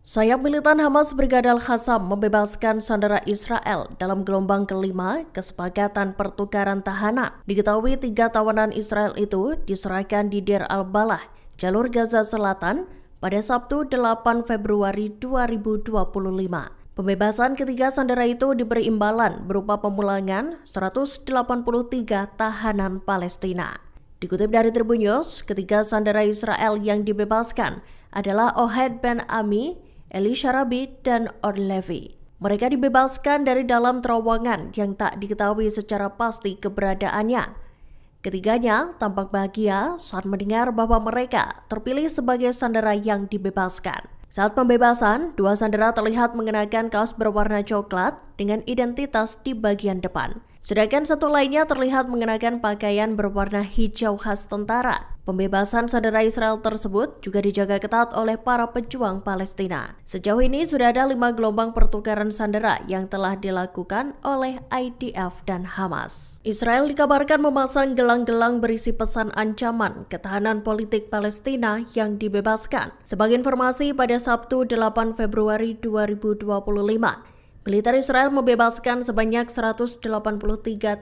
Sayap militan Hamas Brigade Al-Qassam membebaskan sandera Israel dalam gelombang kelima kesepakatan pertukaran tahanan. Diketahui 3 tawanan Israel itu diserahkan di Deir al-Balah, jalur Gaza Selatan, pada Sabtu 8 Februari 2025. Pembebasan ketiga sandera itu diberi imbalan berupa pemulangan 183 tahanan Palestina. Dikutip dari Tribun News, ketiga sandera Israel yang dibebaskan adalah Ohad Ben Ami, Eli Sharabi, dan Or Levi. Mereka dibebaskan dari dalam terowongan yang tak diketahui secara pasti keberadaannya. Ketiganya tampak bahagia saat mendengar bahwa mereka terpilih sebagai sandera yang dibebaskan. Saat pembebasan, 2 sandera terlihat mengenakan kaos berwarna coklat dengan identitas di bagian depan. Sedangkan satu lainnya terlihat mengenakan pakaian berwarna hijau khas tentara. Pembebasan sandera Israel tersebut juga dijaga ketat oleh para pejuang Palestina. Sejauh ini sudah ada 5 gelombang pertukaran sandera yang telah dilakukan oleh IDF dan Hamas. Israel dikabarkan memasang gelang-gelang berisi pesan ancaman ketahanan politik Palestina yang dibebaskan. Sebagai informasi, pada Sabtu 8 Februari 2025, militer Israel membebaskan sebanyak 183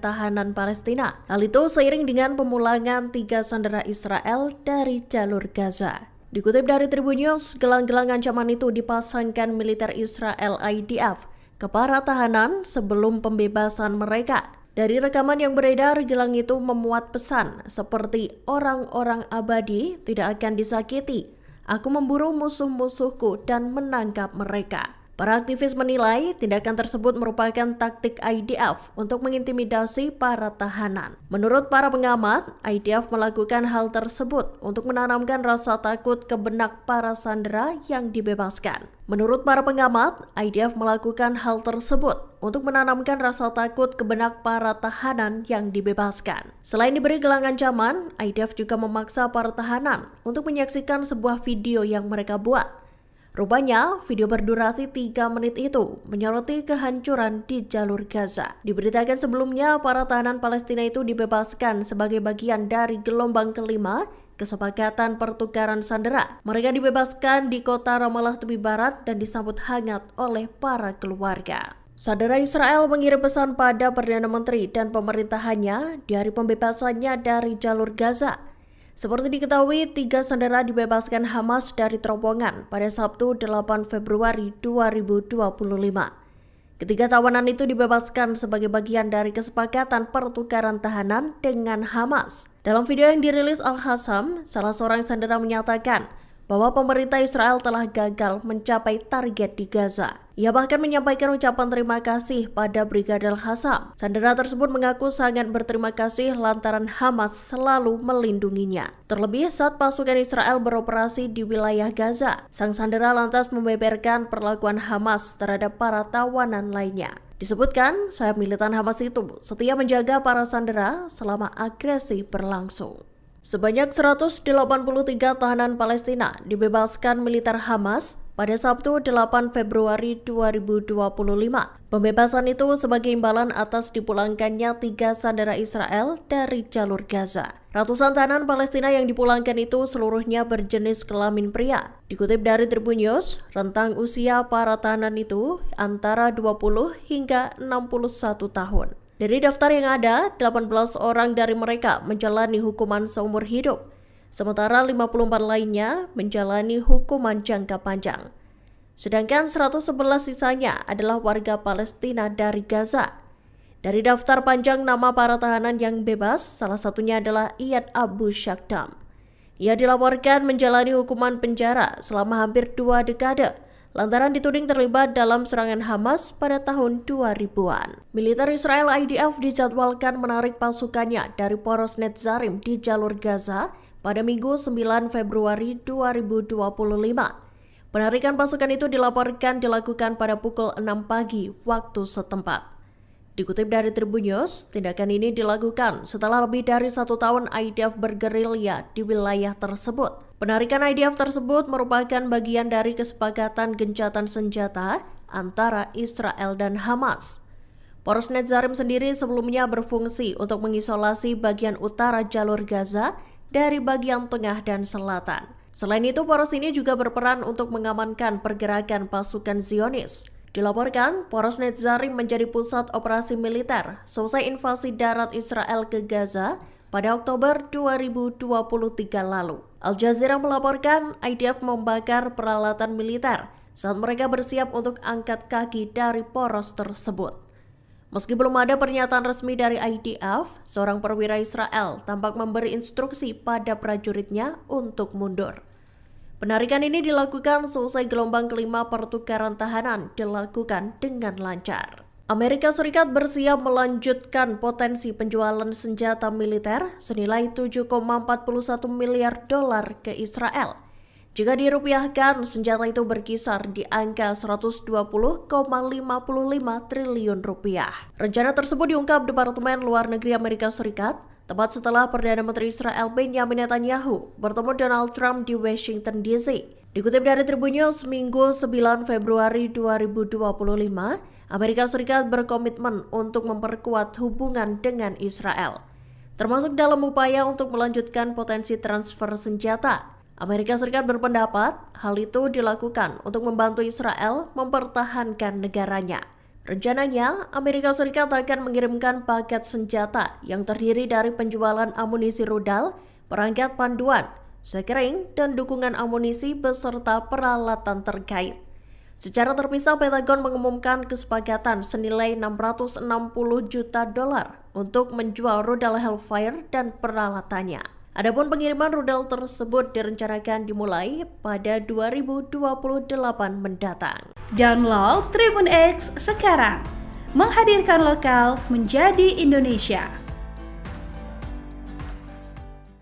tahanan Palestina. Hal itu seiring dengan pemulangan 3 sandera Israel dari jalur Gaza. Dikutip dari Tribun News, gelang-gelang ancaman itu dipasangkan militer Israel IDF ke para tahanan sebelum pembebasan mereka. Dari rekaman yang beredar, gelang itu memuat pesan seperti orang-orang abadi tidak akan disakiti. Aku memburu musuh-musuhku dan menangkap mereka. Para aktivis menilai tindakan tersebut merupakan taktik IDF untuk mengintimidasi para tahanan. Menurut para pengamat, IDF melakukan hal tersebut untuk menanamkan rasa takut ke benak para sandera yang dibebaskan. Menurut para pengamat, IDF melakukan hal tersebut untuk menanamkan rasa takut ke benak para tahanan yang dibebaskan. Selain diberi gelang ancaman, IDF juga memaksa para tahanan untuk menyaksikan sebuah video yang mereka buat. Rupanya, video berdurasi 3 menit itu menyoroti kehancuran di jalur Gaza. Diberitakan sebelumnya, para tahanan Palestina itu dibebaskan sebagai bagian dari gelombang kelima kesepakatan pertukaran sandera. Mereka dibebaskan di kota Ramallah tepi barat dan disambut hangat oleh para keluarga. Sandera Israel mengirim pesan pada Perdana Menteri dan pemerintahannya di hari pembebasannya dari jalur Gaza. Seperti diketahui, 3 sandera dibebaskan Hamas dari terowongan pada Sabtu 8 Februari 2025. Ketiga tawanan itu dibebaskan sebagai bagian dari kesepakatan pertukaran tahanan dengan Hamas. Dalam video yang dirilis Al-Qassam, salah seorang sandera menyatakan bahwa pemerintah Israel telah gagal mencapai target di Gaza. Ia bahkan menyampaikan ucapan terima kasih pada Brigade Al-Qassam. Sandera tersebut mengaku sangat berterima kasih lantaran Hamas selalu melindunginya. Terlebih saat pasukan Israel beroperasi di wilayah Gaza, sang sandera lantas membeberkan perlakuan Hamas terhadap para tawanan lainnya. Disebutkan, sayap militan Hamas itu setia menjaga para sandera selama agresi berlangsung. Sebanyak 183 tahanan Palestina dibebaskan militer Hamas pada Sabtu 8 Februari 2025. Pembebasan itu sebagai imbalan atas dipulangkannya 3 sandera Israel dari jalur Gaza. Ratusan tahanan Palestina yang dipulangkan itu seluruhnya berjenis kelamin pria. Dikutip dari Tribun News, rentang usia para tahanan itu antara 20 hingga 61 tahun. Dari daftar yang ada, 18 orang dari mereka menjalani hukuman seumur hidup, sementara 54 lainnya menjalani hukuman jangka panjang. Sedangkan 111 sisanya adalah warga Palestina dari Gaza. Dari daftar panjang nama para tahanan yang bebas, salah satunya adalah Iyad Abu Shakdam. Ia dilaporkan menjalani hukuman penjara selama hampir 2 dekade. Lantaran dituding terlibat dalam serangan Hamas pada tahun 2000-an. Militer Israel IDF dijadwalkan menarik pasukannya dari poros Netzarim di jalur Gaza pada Minggu 9 Februari 2025. Penarikan pasukan itu dilaporkan dilakukan pada pukul 6 pagi waktu setempat. Dikutip dari Tribun News, tindakan ini dilakukan setelah lebih dari 1 tahun IDF bergerilya di wilayah tersebut. Penarikan IDF tersebut merupakan bagian dari kesepakatan gencatan senjata antara Israel dan Hamas. Poros Netzarim sendiri sebelumnya berfungsi untuk mengisolasi bagian utara jalur Gaza dari bagian tengah dan selatan. Selain itu, poros ini juga berperan untuk mengamankan pergerakan pasukan Zionis. Dilaporkan, poros Netzarim menjadi pusat operasi militer selesai invasi darat Israel ke Gaza pada Oktober 2023 lalu. Al Jazeera melaporkan IDF membakar peralatan militer saat mereka bersiap untuk angkat kaki dari poros tersebut. Meski belum ada pernyataan resmi dari IDF, seorang perwira Israel tampak memberi instruksi pada prajuritnya untuk mundur. Penarikan ini dilakukan selesai gelombang kelima pertukaran tahanan dilakukan dengan lancar. Amerika Serikat bersiap melanjutkan potensi penjualan senjata militer senilai 7,41 miliar dolar ke Israel. Jika dirupiahkan, senjata itu berkisar di angka 120,55 triliun rupiah. Rencana tersebut diungkap Departemen Luar Negeri Amerika Serikat tepat setelah Perdana Menteri Israel Benjamin Netanyahu bertemu Donald Trump di Washington DC. Dikutip dari Tribun News, Minggu 9 Februari 2025, Amerika Serikat berkomitmen untuk memperkuat hubungan dengan Israel, termasuk dalam upaya untuk melanjutkan potensi transfer senjata. Amerika Serikat berpendapat hal itu dilakukan untuk membantu Israel mempertahankan negaranya. Rencananya, Amerika Serikat akan mengirimkan paket senjata yang terdiri dari penjualan amunisi rudal, perangkat panduan, sekering, dan dukungan amunisi beserta peralatan terkait. Secara terpisah, Pentagon mengumumkan kesepakatan senilai 660 juta dolar untuk menjual rudal Hellfire dan peralatannya. Adapun pengiriman rudal tersebut direncanakan dimulai pada 2028 mendatang. Download Tribun X sekarang, menghadirkan lokal menjadi Indonesia.